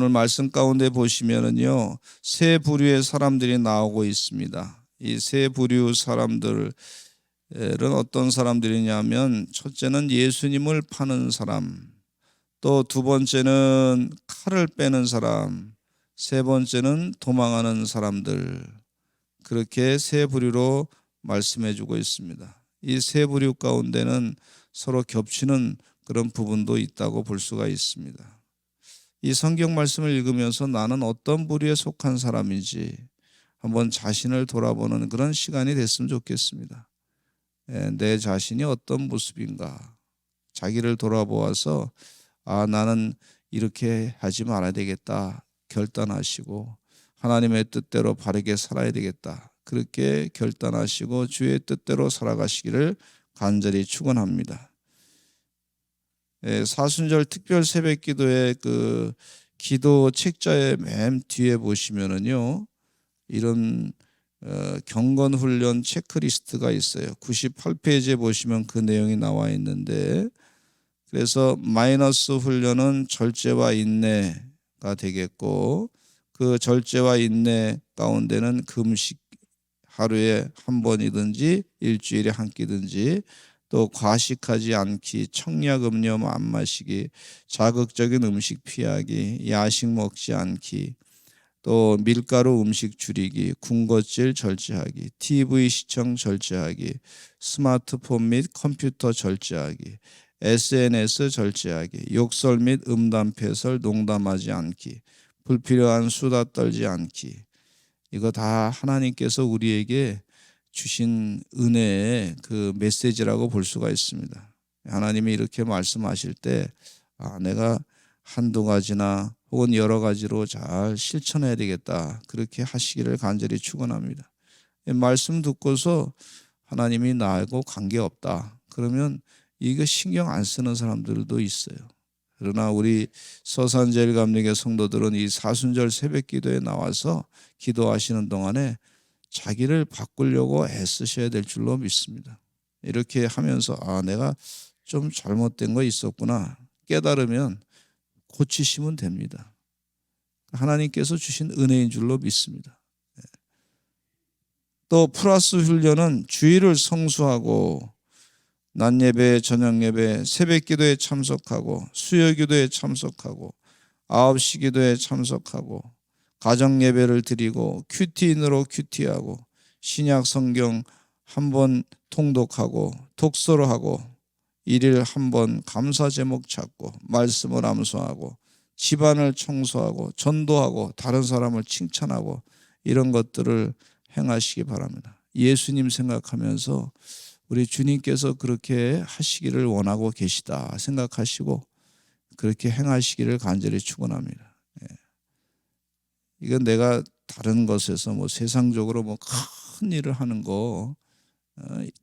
오늘 말씀 가운데 보시면은요, 세 부류의 사람들이 나오고 있습니다. 이 세 부류 사람들은 어떤 사람들이냐면, 첫째는 예수님을 파는 사람, 또 두 번째는 칼을 빼는 사람, 세 번째는 도망하는 사람들, 그렇게 세 부류로 말씀해 주고 있습니다. 이 세 부류 가운데는 서로 겹치는 그런 부분도 있다고 볼 수가 있습니다. 이 성경 말씀을 읽으면서 나는 어떤 부류에 속한 사람인지 한번 자신을 돌아보는 그런 시간이 됐으면 좋겠습니다. 내 자신이 어떤 모습인가, 자기를 돌아보아서 나는 이렇게 하지 말아야 되겠다 결단하시고, 하나님의 뜻대로 바르게 살아야 되겠다 그렇게 결단하시고 주의 뜻대로 살아가시기를 간절히 축원합니다. 사순절 특별 새벽 기도의 그 기도 책자의 맨 뒤에 보시면은요, 이런 경건 훈련 체크리스트가 있어요. 98페이지에 보시면 그 내용이 나와 있는데, 그래서 마이너스 훈련은 절제와 인내가 되겠고, 그 절제와 인내 가운데는 금식 하루에 한 번이든지 일주일에 한 끼든지, 또 과식하지 않기, 청약 음료 안 마시기, 자극적인 음식 피하기, 야식 먹지 않기, 또 밀가루 음식 줄이기, 군것질 절제하기, TV 시청 절제하기, 스마트폰 및 컴퓨터 절제하기, SNS 절제하기, 욕설 및 음담 패설 농담하지 않기, 불필요한 수다 떨지 않기. 이거 다 하나님께서 우리에게 주신 은혜의 그 메시지라고 볼 수가 있습니다. 하나님이 이렇게 말씀하실 때 내가 한두 가지나 혹은 여러 가지로 잘 실천해야 되겠다 그렇게 하시기를 간절히 축원합니다. 말씀 듣고서 하나님이 나하고 관계없다 그러면 이거 신경 안 쓰는 사람들도 있어요. 그러나 우리 서산제일감리교 성도들은 이 사순절 새벽기도에 나와서 기도하시는 동안에 자기를 바꾸려고 애쓰셔야 될 줄로 믿습니다. 이렇게 하면서 내가 좀 잘못된 거 있었구나 깨달으면 고치시면 됩니다. 하나님께서 주신 은혜인 줄로 믿습니다. 또 플러스 훈련은 주일을 성수하고 낮 예배, 저녁 예배, 새벽 기도에 참석하고 수요 기도에 참석하고 9시 기도에 참석하고 가정 예배를 드리고 큐티인으로 큐티하고 신약 성경 한 번 통독하고 독서로 하고 일일 한 번 감사 제목 찾고 말씀을 암송하고 집안을 청소하고 전도하고 다른 사람을 칭찬하고 이런 것들을 행하시기 바랍니다. 예수님 생각하면서 우리 주님께서 그렇게 하시기를 원하고 계시다 생각하시고 그렇게 행하시기를 간절히 축원합니다. 이건 내가 다른 것에서 세상적으로 큰 일을 하는 거,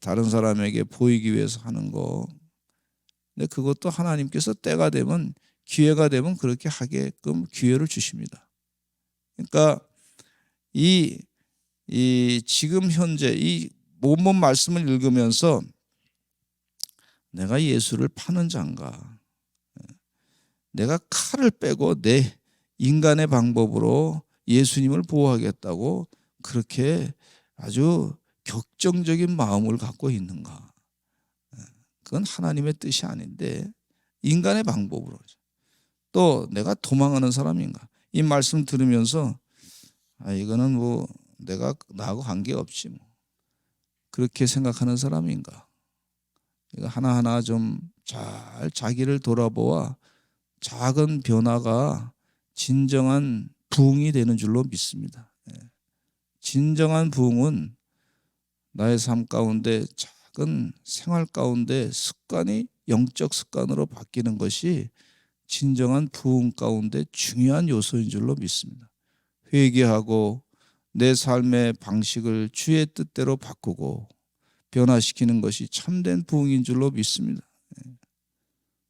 다른 사람에게 보이기 위해서 하는 거, 근데 그것도 하나님께서 때가 되면 기회가 되면 그렇게 하게끔 기회를 주십니다. 그러니까 이 지금 현재 이 본문 말씀을 읽으면서 내가 예수를 파는 자인가, 내가 칼을 빼고 내 인간의 방법으로 예수님을 보호하겠다고 그렇게 아주 격정적인 마음을 갖고 있는가. 그건 하나님의 뜻이 아닌데 인간의 방법으로. 또 내가 도망하는 사람인가. 이 말씀 들으면서 이거는 내가 나하고 관계없지 그렇게 생각하는 사람인가. 이거 하나하나 좀 잘 자기를 돌아보아 작은 변화가 진정한 부흥이 되는 줄로 믿습니다. 진정한 부흥은 나의 삶 가운데 작은 생활 가운데 습관이 영적 습관으로 바뀌는 것이 진정한 부흥 가운데 중요한 요소인 줄로 믿습니다. 회개하고 내 삶의 방식을 주의 뜻대로 바꾸고 변화시키는 것이 참된 부흥인 줄로 믿습니다.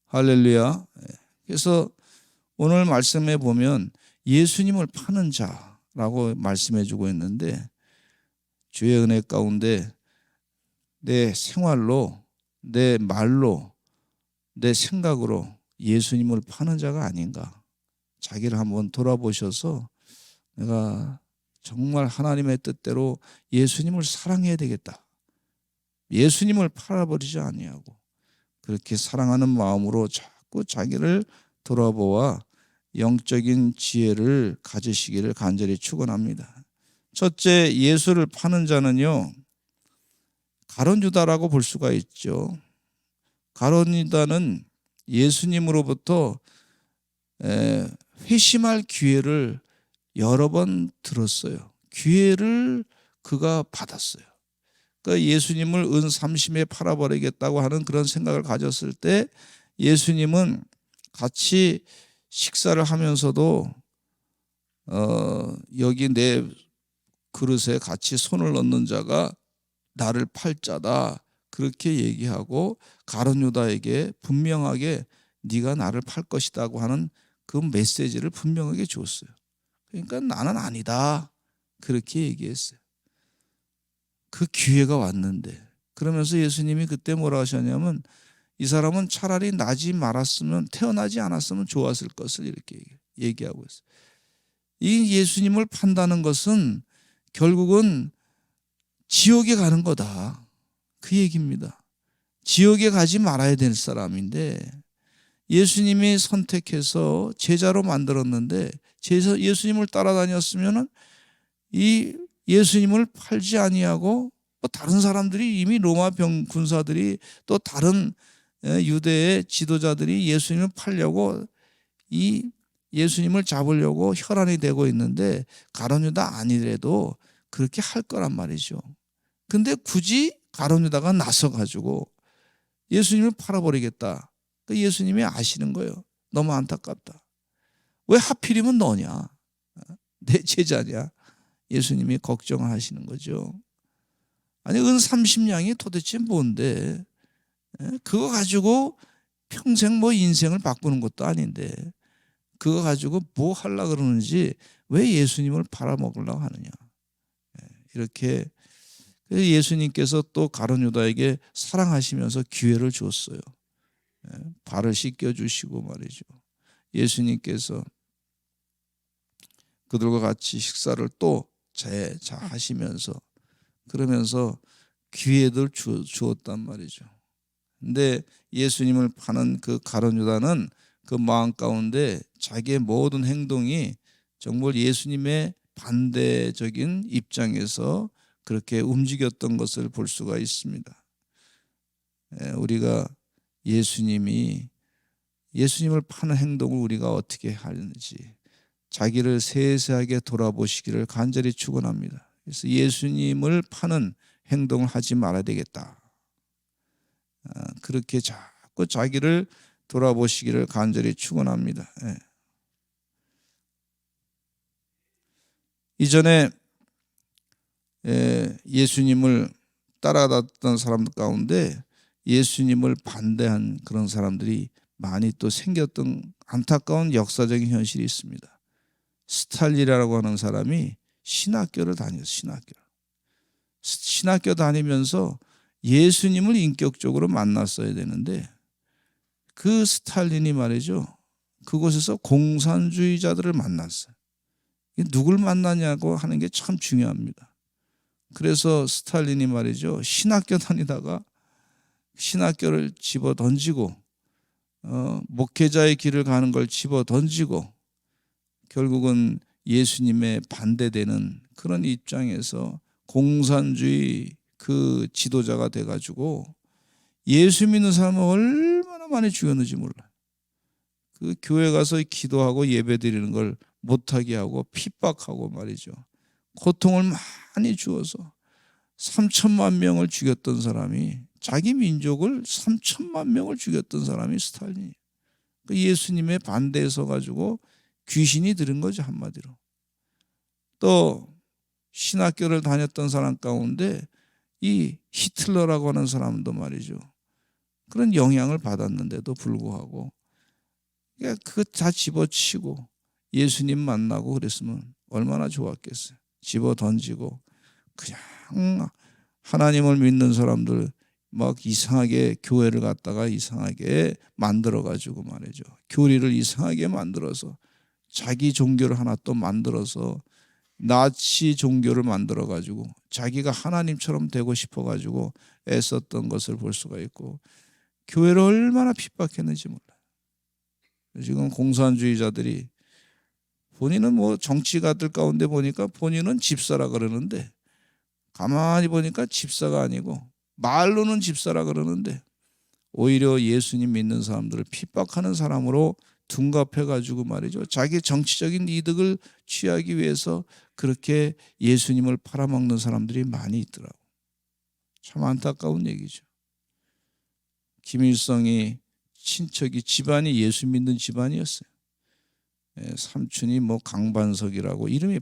할렐루야. 그래서 오늘 말씀에 보면 예수님을 파는 자라고 말씀해 주고 있는데, 주의 은혜 가운데 내 생활로, 내 말로, 내 생각으로 예수님을 파는 자가 아닌가. 자기를 한번 돌아보셔서 내가 정말 하나님의 뜻대로 예수님을 사랑해야 되겠다. 예수님을 팔아버리지 아니하고 그렇게 사랑하는 마음으로 자꾸 자기를 돌아보아 영적인 지혜를 가지시기를 간절히 축원합니다. 첫째, 예수를 파는 자는요, 가룟 유다라고 볼 수가 있죠. 가룟 유다는 예수님으로부터 회심할 기회를 여러 번 들었어요. 기회를 그가 받았어요. 그러니까 예수님을 은삼심에 팔아버리겠다고 하는 그런 생각을 가졌을 때 예수님은 같이 식사를 하면서도 여기 내 그릇에 같이 손을 넣는 자가 나를 팔 자다 그렇게 얘기하고 가룟 유다에게 분명하게 네가 나를 팔 것이다고 하는 그 메시지를 분명하게 줬어요. 그러니까 나는 아니다 그렇게 얘기했어요. 그 기회가 왔는데 그러면서 예수님이 그때 뭐라 하셨냐면 이 사람은 차라리 나지 말았으면 태어나지 않았으면 좋았을 것을 이렇게 얘기하고 있어요. 이 예수님을 판다는 것은 결국은 지옥에 가는 거다 그 얘기입니다. 지옥에 가지 말아야 될 사람인데 예수님이 선택해서 제자로 만들었는데 예수님을 따라다녔으면 이 예수님을 팔지 아니하고 다른 사람들이 이미 로마 군사들이 또 다른 유대의 지도자들이 예수님을 팔려고 이 예수님을 잡으려고 혈안이 되고 있는데 가룟 유다 아니래도 그렇게 할 거란 말이죠. 근데 굳이 가룟 유다가 나서 가지고 예수님을 팔아버리겠다. 예수님이 아시는 거예요. 너무 안타깝다. 왜 하필이면 너냐? 내 제자냐? 예수님이 걱정을 하시는 거죠. 아니 은 30냥이 도대체 뭔데? 그거 가지고 평생 뭐 인생을 바꾸는 것도 아닌데 그거 가지고 뭐 하려고 그러는지 왜 예수님을 팔아먹으려고 하느냐? 이렇게 예수님께서 또 가룟 유다에게 사랑하시면서 기회를 줬어요. 발을 씻겨주시고 말이죠. 예수님께서 그들과 같이 식사를 또 하시면서 그러면서 기회를 주었단 말이죠. 근데 예수님을 파는 그 가룟 유다는 그 마음 가운데 자기의 모든 행동이 정말 예수님의 반대적인 입장에서 그렇게 움직였던 것을 볼 수가 있습니다. 우리가 예수님을 파는 행동을 우리가 어떻게 하는지 자기를 세세하게 돌아보시기를 간절히 축원합니다. 그래서 예수님을 파는 행동을 하지 말아야 되겠다. 그렇게 자꾸 자기를 돌아보시기를 간절히 축원합니다. 이전에 예수님을 따라갔던 사람들 가운데 예수님을 반대한 그런 사람들이 많이 또 생겼던 안타까운 역사적인 현실이 있습니다. 스탈린이라고 하는 사람이 신학교를 다녔어요. 신학교 다니면서 예수님을 인격적으로 만났어야 되는데 그 스탈린이 말이죠. 그곳에서 공산주의자들을 만났어요. 누굴 만나냐고 하는 게 참 중요합니다. 그래서 스탈린이 말이죠. 신학교 다니다가 신학교를 집어 던지고 목회자의 길을 가는 걸 집어 던지고 결국은 예수님에 반대되는 그런 입장에서 공산주의 그 지도자가 돼가지고 예수 믿는 사람을 얼마나 많이 죽였는지 몰라요. 그 교회 가서 기도하고 예배 드리는 걸 못하게 하고 핍박하고 말이죠. 고통을 많이 주어서 3천만 명을 죽였던 사람이 자기 민족을 3천만 명을 죽였던 사람이 스탈린이에요. 예수님의 반대에 서 가지고 귀신이 들은 거죠, 한마디로. 또 신학교를 다녔던 사람 가운데 이 히틀러라고 하는 사람도 말이죠. 그런 영향을 받았는데도 불구하고 그거 다 집어치고 예수님 만나고 그랬으면 얼마나 좋았겠어요. 집어 던지고 그냥 하나님을 믿는 사람들 막 이상하게 교회를 갖다가 이상하게 만들어 가지고 말이죠. 교리를 이상하게 만들어서 자기 종교를 하나 또 만들어서 나치 종교를 만들어 가지고 자기가 하나님처럼 되고 싶어 가지고 애썼던 것을 볼 수가 있고, 교회를 얼마나 핍박했는지 몰라요. 지금 공산주의자들이 본인은 뭐 정치가들 가운데 보니까 본인은 집사라 그러는데, 가만히 보니까 집사가 아니고 말로는 집사라 그러는데 오히려 예수님 믿는 사람들을 핍박하는 사람으로 둔갑해가지고 말이죠, 자기 정치적인 이득을 취하기 위해서 그렇게 예수님을 팔아먹는 사람들이 많이 있더라고. 참 안타까운 얘기죠. 김일성이 친척이 집안이 예수 믿는 집안이었어요. 삼촌이 뭐 강반석이라고, 이름이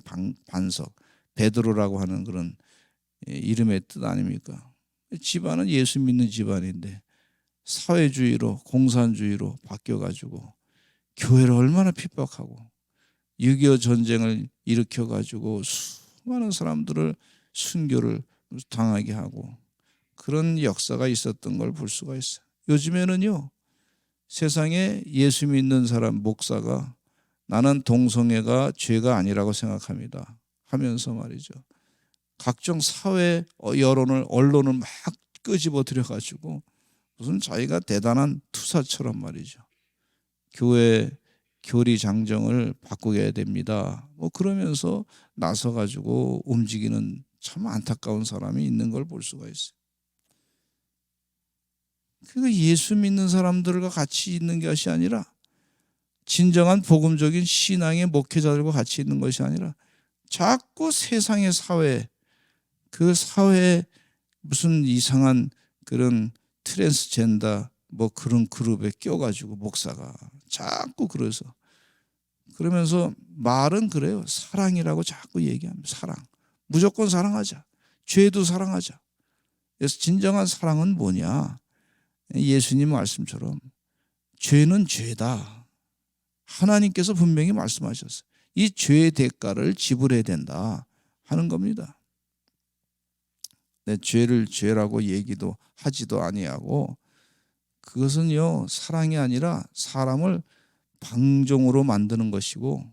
반석, 베드로라고 하는 그런 이름의 뜻 아닙니까? 집안은 예수 믿는 집안인데 사회주의로, 공산주의로 바뀌어가지고 교회를 얼마나 핍박하고 6.25 전쟁을 일으켜가지고 수많은 사람들을 순교를 당하게 하고 그런 역사가 있었던 걸 볼 수가 있어요. 요즘에는요, 세상에 예수 믿는 사람 목사가 나는 동성애가 죄가 아니라고 생각합니다 하면서 말이죠, 각종 사회 여론을, 언론을 막 끄집어 들여가지고 무슨 자기가 대단한 투사처럼 말이죠, 교회 교리 장정을 바꾸게 됩니다 뭐 그러면서 나서가지고 움직이는 참 안타까운 사람이 있는 걸 볼 수가 있어요. 그 예수 믿는 사람들과 같이 있는 것이 아니라, 진정한 복음적인 신앙의 목회자들과 같이 있는 것이 아니라 자꾸 세상의 사회, 그 사회에 무슨 이상한 그런 트랜스젠더 뭐 그런 그룹에 껴가지고 목사가 자꾸 그러면서 말은 그래요. 사랑이라고 자꾸 얘기합니다. 사랑. 무조건 사랑하자. 죄도 사랑하자. 그래서 진정한 사랑은 뭐냐? 예수님 말씀처럼 죄는 죄다. 하나님께서 분명히 말씀하셨어요. 이 죄의 대가를 지불해야 된다 하는 겁니다. 내 죄를 죄라고 얘기도 하지도 아니하고, 그것은요 사랑이 아니라 사람을 방종으로 만드는 것이고,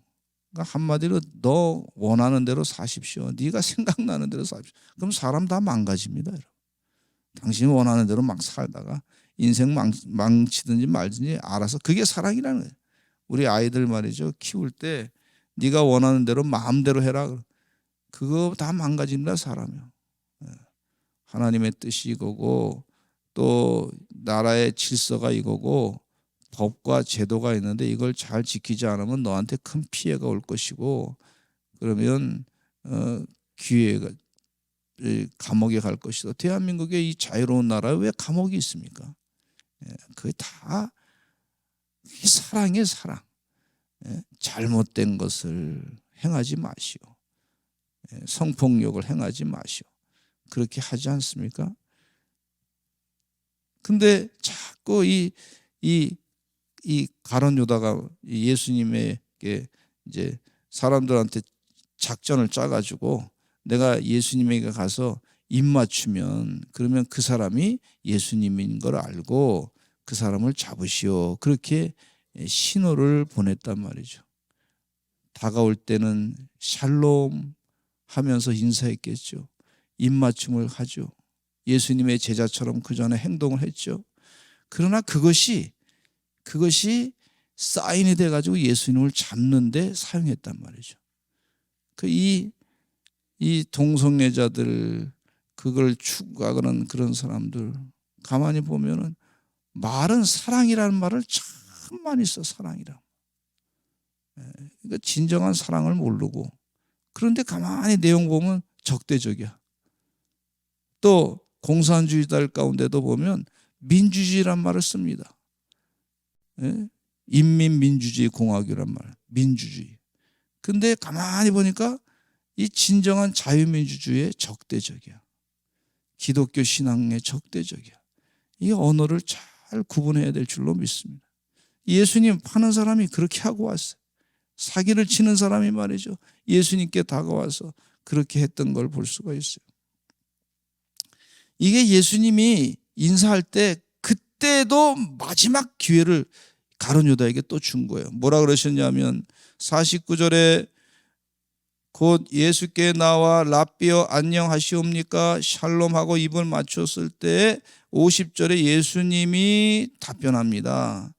그러니까 한마디로 너 원하는 대로 사십시오. 네가 생각나는 대로 사십시오. 그럼 사람 다 망가집니다. 여러분. 당신이 원하는 대로 막 살다가 인생 망치든지 말든지 알아서, 그게 사랑이라는 거예요. 우리 아이들 말이죠, 키울 때 네가 원하는 대로 마음대로 해라. 그거 다 망가집니다. 사람이요. 하나님의 뜻이 이거고 또 나라의 질서가 이거고 법과 제도가 있는데 이걸 잘 지키지 않으면 너한테 큰 피해가 올 것이고, 그러면 기회가 감옥에 갈 것이다. 대한민국의 이 자유로운 나라에 왜 감옥이 있습니까? 그게 다 사랑이에요. 사랑. 잘못된 것을 행하지 마시오. 성폭력을 행하지 마시오. 그렇게 하지 않습니까? 근데 자꾸 이 가룟 유다가 예수님에게 이제 사람들한테 작전을 짜가지고 내가 예수님에게 가서 입 맞추면 그러면 그 사람이 예수님인 걸 알고 그 사람을 잡으시오. 그렇게 신호를 보냈단 말이죠. 다가올 때는 샬롬 하면서 인사했겠죠. 입맞춤을 하죠. 예수님의 제자처럼 그 전에 행동을 했죠. 그러나 그것이 사인이 돼가지고 예수님을 잡는데 사용했단 말이죠. 이 동성애자들, 그걸 추구하는 그런 사람들 가만히 보면은 말은 사랑이라는 말을 참 많이 써. 사랑이라. 그러니까 진정한 사랑을 모르고, 그런데 가만히 내용 보면 적대적이야. 또 공산주의자들 가운데도 보면 민주주의란 말을 씁니다. 인민민주주의 공화국이란 말, 민주주의. 근데 가만히 보니까 이 진정한 자유민주주의의 적대적이야. 기독교 신앙의 적대적이야. 이 언어를 잘 구분해야 될 줄로 믿습니다. 예수님 파는 사람이 그렇게 하고 왔어요. 사기를 치는 사람이 말이죠, 예수님께 다가와서 그렇게 했던 걸 볼 수가 있어요. 이게 예수님이 인사할 때 그때도 마지막 기회를 가룟 유다에게 또 준 거예요. 뭐라 그러셨냐면 49절에 곧 예수께 나와 랍비여 안녕하시옵니까 샬롬하고 입을 맞췄을 때 50절에 예수님이 답변합니다.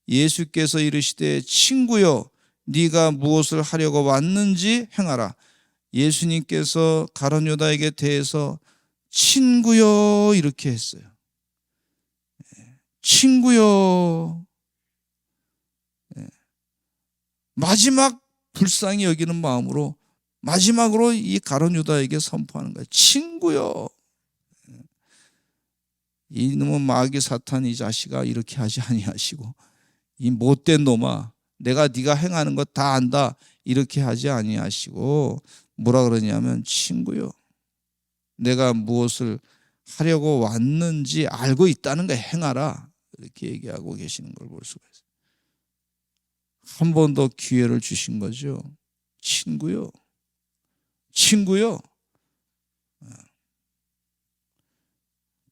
예수께서 이르시되 친구여 네가 무엇을 하려고 왔는지 행하라. 예수님께서 가룟 유다에게 대해서 친구여 이렇게 했어요. 친구여. 마지막 불쌍히 여기는 마음으로 마지막으로 이 가룟 유다에게 선포하는 거예요. 친구여. 이놈은 마귀 사탄 이 자식아 이렇게 하지 아니하시고 이 못된 놈아 내가 네가 행하는 것 다 안다 이렇게 하지 아니하시고 뭐라 그러냐면 친구요 내가 무엇을 하려고 왔는지 알고 있다는 거 행하라 이렇게 얘기하고 계시는 걸 볼 수가 있어요. 한 번 더 기회를 주신 거죠. 친구요. 친구요.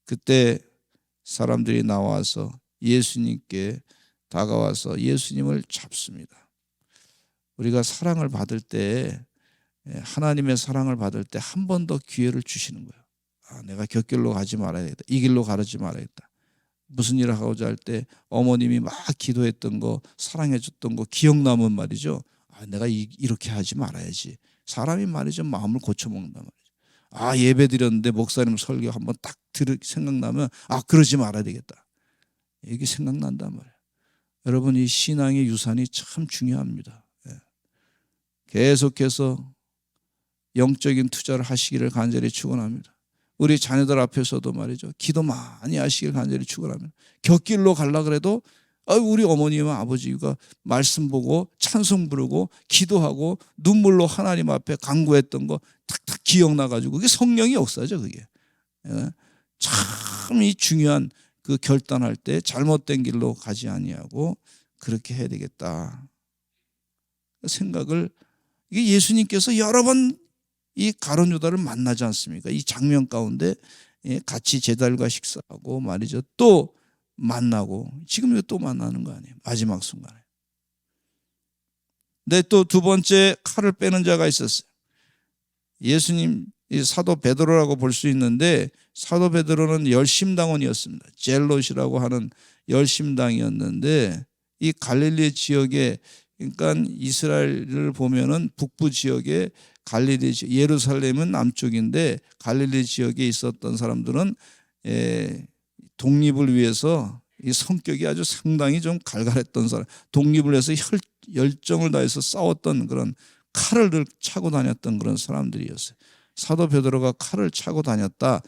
그때 사람들이 나와서 예수님께 다가와서 예수님을 잡습니다. 우리가 사랑을 받을 때 하나님의 사랑을 받을 때 한 번 더 기회를 주시는 거예요. 아, 내가 곁길로 가지 말아야겠다. 이 길로 가르지 말아야겠다. 무슨 일을 하고자 할 때 어머님이 막 기도했던 거 사랑해줬던 거 기억나면 말이죠. 아, 내가 이렇게 하지 말아야지. 사람이 말이죠. 마음을 고쳐먹는단 말이죠. 아, 예배 드렸는데 목사님 설교 한번 딱 생각나면 아, 그러지 말아야 되겠다. 이게 생각난단 말이에요. 여러분 이 신앙의 유산이 참 중요합니다. 계속해서 영적인 투자를 하시기를 간절히 축원합니다. 우리 자녀들 앞에서도 말이죠. 기도 많이 하시길 간절히 축원합니다. 곁길로 가려고 그래도 우리 어머니와 아버지가 말씀 보고 찬송 부르고 기도하고 눈물로 하나님 앞에 간구했던 거 탁탁 기억나가지고 그게 성령의 역사죠. 그게 참 이 중요한 그 결단할 때 잘못된 길로 가지 아니하고 그렇게 해야 되겠다 생각을 이게 예수님께서 여러 번 이 가룟 유다를 만나지 않습니까? 이 장면 가운데 같이 제달과 식사하고 말이죠. 또 만나고 지금 또 만나는 거 아니에요? 마지막 순간에. 근데 또 두 번째 칼을 빼는 자가 있었어요. 예수님 사도 베드로라고 볼 수 있는데 사도 베드로는 열심당원이었습니다. 젤롯이라고 하는 열심당이었는데 이 갈릴리 지역에 그러니까 이스라엘을 보면은 북부 지역에 갈릴리 예루살렘은 남쪽인데 갈릴리 지역에 있었던 사람들은 독립을 위해서 이 성격이 아주 상당히 좀 갈갈했던 사람, 독립을 위해서 열정을 다해서 싸웠던 그런 칼을 차고 다녔던 그런 사람들이었어요. 사도 베드로가 칼을 차고 다녔다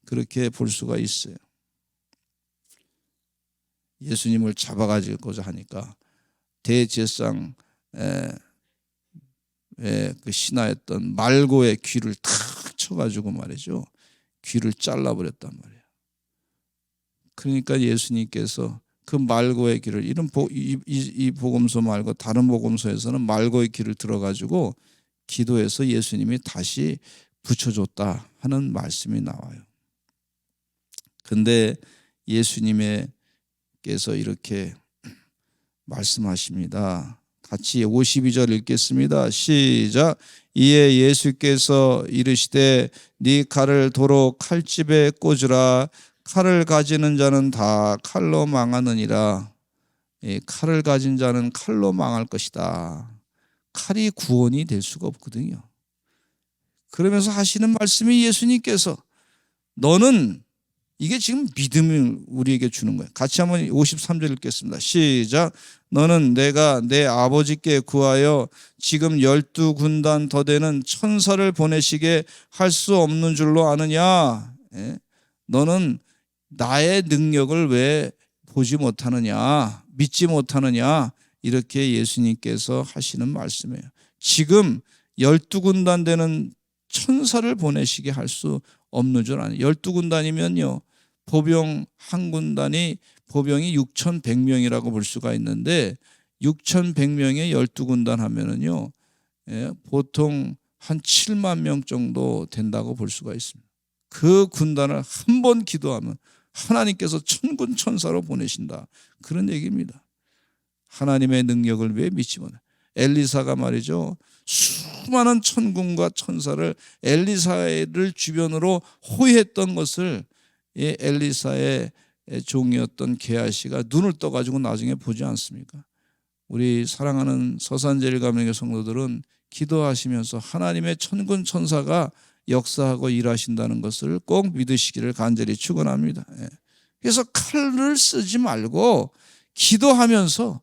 그렇게 볼 수가 있어요. 예수님을 잡아가지고자 하니까 대제사장 그 신하였던 말고의 귀를 탁 쳐가지고 말이죠. 귀를 잘라버렸단 말이에요. 그러니까 예수님께서 그 말고의 귀를 이 복음서 말고 다른 복음서에서는 말고의 귀를 들어가지고 기도해서 예수님이 다시 붙여줬다 하는 말씀이 나와요. 근데 예수님께서 이렇게 말씀하십니다. 같이 52절 읽겠습니다. 시작. 이에 예수께서 이르시되 네 칼을 도로 칼집에 꽂으라. 칼을 가지는 자는 다 칼로 망하느니라. 칼을 가진 자는 칼로 망할 것이다. 칼이 구원이 될 수가 없거든요. 그러면서 하시는 말씀이 예수님께서 너는 이게 지금 믿음을 우리에게 주는 거예요. 같이 한번 53절 읽겠습니다. 시작. 너는 내가 내 아버지께 구하여 지금 12군단 더 되는 천사를 보내시게 할 수 없는 줄로 아느냐. 너는 나의 능력을 왜 보지 못하느냐, 믿지 못하느냐, 이렇게 예수님께서 하시는 말씀이에요. 지금 12군단 되는 천사를 보내시게 할 수 없는 줄 아느냐. 12군단이면요 보병 한 군단이 보병이 6,100명이라고 볼 수가 있는데 6,100명에 12군단 하면은요 보통 한 7만 명 정도 된다고 볼 수가 있습니다. 그 군단을 한 번 기도하면 하나님께서 천군 천사로 보내신다 그런 얘기입니다. 하나님의 능력을 왜 믿지 못해? 엘리사가 말이죠, 수많은 천군과 천사를 엘리사를 주변으로 호위했던 것을 엘리사의 종이었던 게하시가 눈을 떠가지고 나중에 보지 않습니까? 우리 사랑하는 서산제일가정의 성도들은 기도하시면서 하나님의 천군 천사가 역사하고 일하신다는 것을 꼭 믿으시기를 간절히 축원합니다. 그래서 칼을 쓰지 말고 기도하면서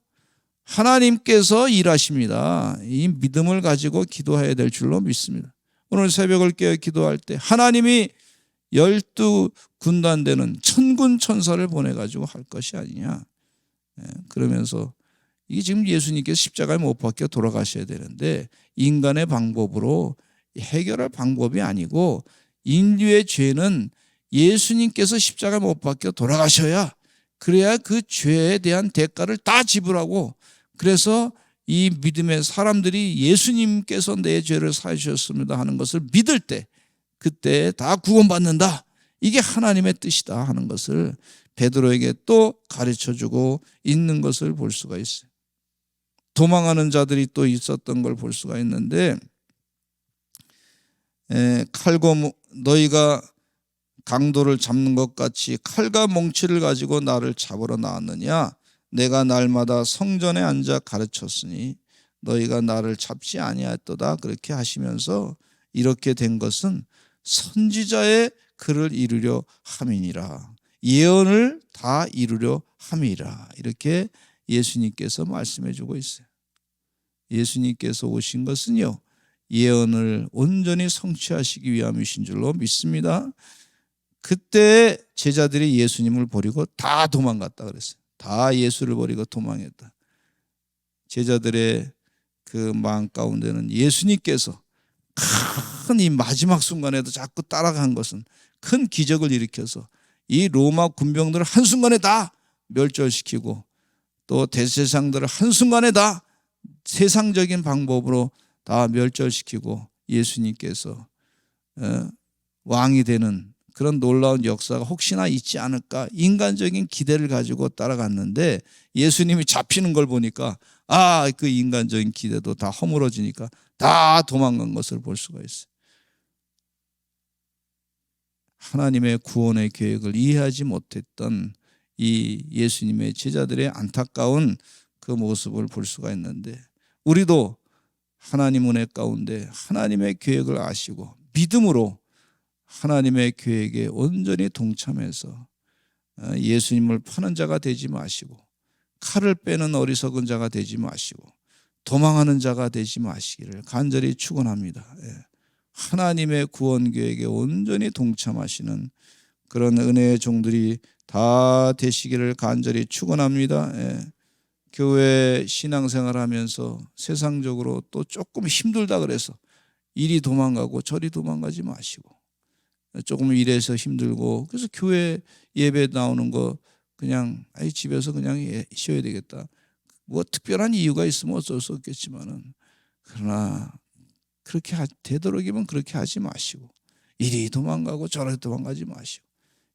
하나님께서 일하십니다. 이 믿음을 가지고 기도해야 될 줄로 믿습니다. 오늘 새벽을 깨어 기도할 때 하나님이 12군단 되는 천군 천사를 보내가지고 할 것이 아니냐. 그러면서 이게 지금 예수님께서 십자가에 못 박혀 돌아가셔야 되는데 인간의 방법으로 해결할 방법이 아니고, 인류의 죄는 예수님께서 십자가에 못 박혀 돌아가셔야, 그래야 그 죄에 대한 대가를 다 지불하고, 그래서 이 믿음의 사람들이 예수님께서 내 죄를 사하셨습니다 하는 것을 믿을 때 그때 다 구원받는다. 이게 하나님의 뜻이다 하는 것을 베드로에게 또 가르쳐주고 있는 것을 볼 수가 있어요. 도망하는 자들이 또 있었던 걸 볼 수가 있는데, 칼과 너희가 강도를 잡는 것 같이 칼과 몽치를 가지고 나를 잡으러 나왔느냐? 내가 날마다 성전에 앉아 가르쳤으니 너희가 나를 잡지 아니하였도다. 그렇게 하시면서 이렇게 된 것은 선지자의 글을 이루려 함이니라. 예언을 다 이루려 함이라. 이렇게 예수님께서 말씀해 주고 있어요. 예수님께서 오신 것은요, 예언을 온전히 성취하시기 위함이신 줄로 믿습니다. 그때 제자들이 예수님을 버리고 다 도망갔다 그랬어요. 다 예수를 버리고 도망했다. 제자들의 그 마음 가운데는 예수님께서 큰 이 마지막 순간에도 자꾸 따라간 것은 큰 기적을 일으켜서 이 로마 군병들을 한순간에 다 멸절시키고, 또 대제사장들을 한순간에 다 세상적인 방법으로 다 멸절시키고 예수님께서 왕이 되는 그런 놀라운 역사가 혹시나 있지 않을까 인간적인 기대를 가지고 따라갔는데, 예수님이 잡히는 걸 보니까 그 인간적인 기대도 다 허물어지니까 다 도망간 것을 볼 수가 있어요. 하나님의 구원의 계획을 이해하지 못했던 이 예수님의 제자들의 안타까운 그 모습을 볼 수가 있는데, 우리도 하나님 은혜 가운데 하나님의 계획을 아시고 믿음으로 하나님의 계획에 온전히 동참해서 예수님을 파는 자가 되지 마시고, 칼을 빼는 어리석은 자가 되지 마시고, 도망하는 자가 되지 마시기를 간절히 축원합니다. 하나님의 구원 계획에 온전히 동참하시는 그런 은혜의 종들이 다 되시기를 간절히 축원합니다. 교회 신앙생활하면서 세상적으로 또 조금 힘들다 그래서 이리 도망가고 저리 도망가지 마시고, 조금 일해서 힘들고 그래서 교회 예배 나오는 거 그냥 집에서 그냥 쉬어야 되겠다, 뭐 특별한 이유가 있으면 어쩔 수 없겠지만은, 그러나 그렇게 되도록이면 그렇게 하지 마시고, 이리 도망가고 저리 도망가지 마시고,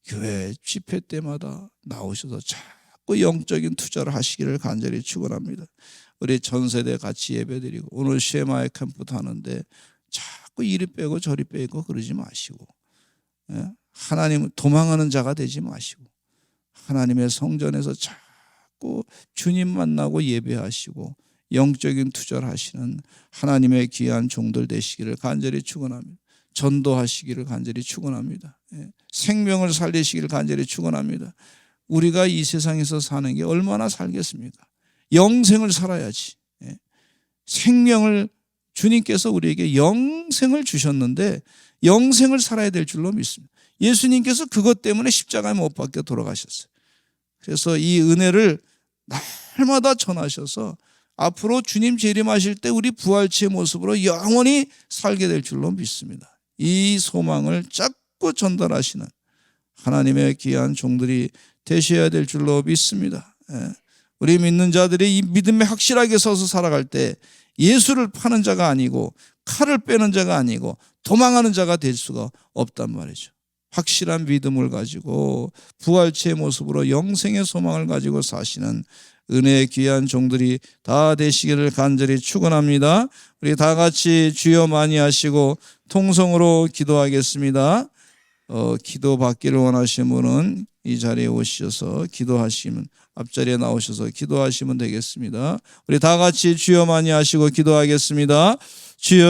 교회 집회 때마다 나오셔서 자꾸 영적인 투자를 하시기를 간절히 축원합니다. 우리 전 세대 같이 예배드리고 오늘 쉐마의 캠프도 하는데 자꾸 이리 빼고 저리 빼고 그러지 마시고, 하나님 도망하는 자가 되지 마시고, 하나님의 성전에서 자꾸 주님 만나고 예배하시고 영적인 투자를 하시는 하나님의 귀한 종들 되시기를 간절히 축원합니다. 전도하시기를 간절히 축원합니다. 생명을 살리시기를 간절히 축원합니다. 우리가 이 세상에서 사는 게 얼마나 살겠습니까? 영생을 살아야지. 생명을, 주님께서 우리에게 영생을 주셨는데 영생을 살아야 될 줄로 믿습니다. 예수님께서 그것 때문에 십자가에 못 박혀 돌아가셨어요. 그래서 이 은혜를 날마다 전하셔서 앞으로 주님 재림하실 때 우리 부활체의 모습으로 영원히 살게 될 줄로 믿습니다. 이 소망을 자꾸 전달하시는 하나님의 귀한 종들이 되셔야 될 줄로 믿습니다. 우리 믿는 자들이 이 믿음에 확실하게 서서 살아갈 때 예수를 파는 자가 아니고 칼을 빼는 자가 아니고 도망하는 자가 될 수가 없단 말이죠. 확실한 믿음을 가지고 부활체의 모습으로 영생의 소망을 가지고 사시는 은혜의 귀한 종들이 다 되시기를 간절히 축원합니다. 우리 다 같이 주여 많이 하시고 통성으로 기도하겠습니다. 기도 받기를 원하시는 분은 이 자리에 오셔서 기도하시면 앞자리에 나오셔서 기도하시면 되겠습니다. 우리 다 같이 주여 많이 하시고 기도하겠습니다. 주여